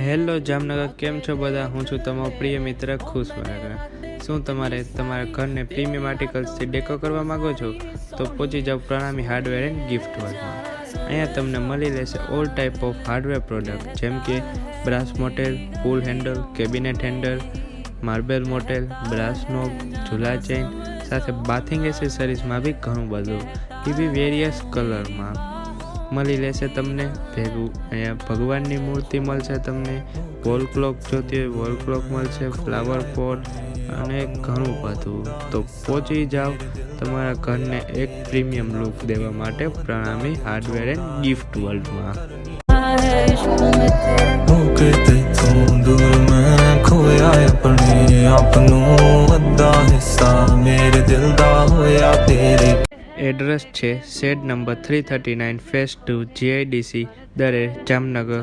Hello Jamnagar, કેમ છો બધા? હું છું તમારો પ્રિય મિત્ર ખુશ વરાગરા. શું તમારા ઘરને પ્રીમિયમ આર્ટિકલ્સથી ડેકો કરવા માગો છો? તો પહોંચી જાઓ પ્રણામી હાર્ડવેર એન્ડ ગિફ્ટ વર્લ્ડમાં. અહીંયા તમને મળી રહેશે all type of hardware product, જેમ કે બ્રાસ મોટેલ, pull handle, cabinet handle, marble મોટેલ, બ્રાસ નોબ, ઝૂલા ચેઇન, સાથે બાથિંગ એસેસરીઝમાં બી ઘણું બધું એવી વેરિયસ કલરમાં મળી રહેશે તમને ભેગું. અહીંયા ભગવાનની મૂર્તિ મળશે તમને, વોલ ક્લોક જોતી હોય વોલ ક્લોક મળશે, ફ્લાવર પોટ અને ઘણું બધું. તો પહોંચી જાઓ તમારા ઘરને એક પ્રીમિયમ લુક દેવા માટે પ્રણામી હાર્ડવેર એન્ડ ગિફ્ટ વર્લ્ડમાં. એડ્રેસ છે શેડ નંબર 339 ફેઝ 2 GIDC દરે જામનગર.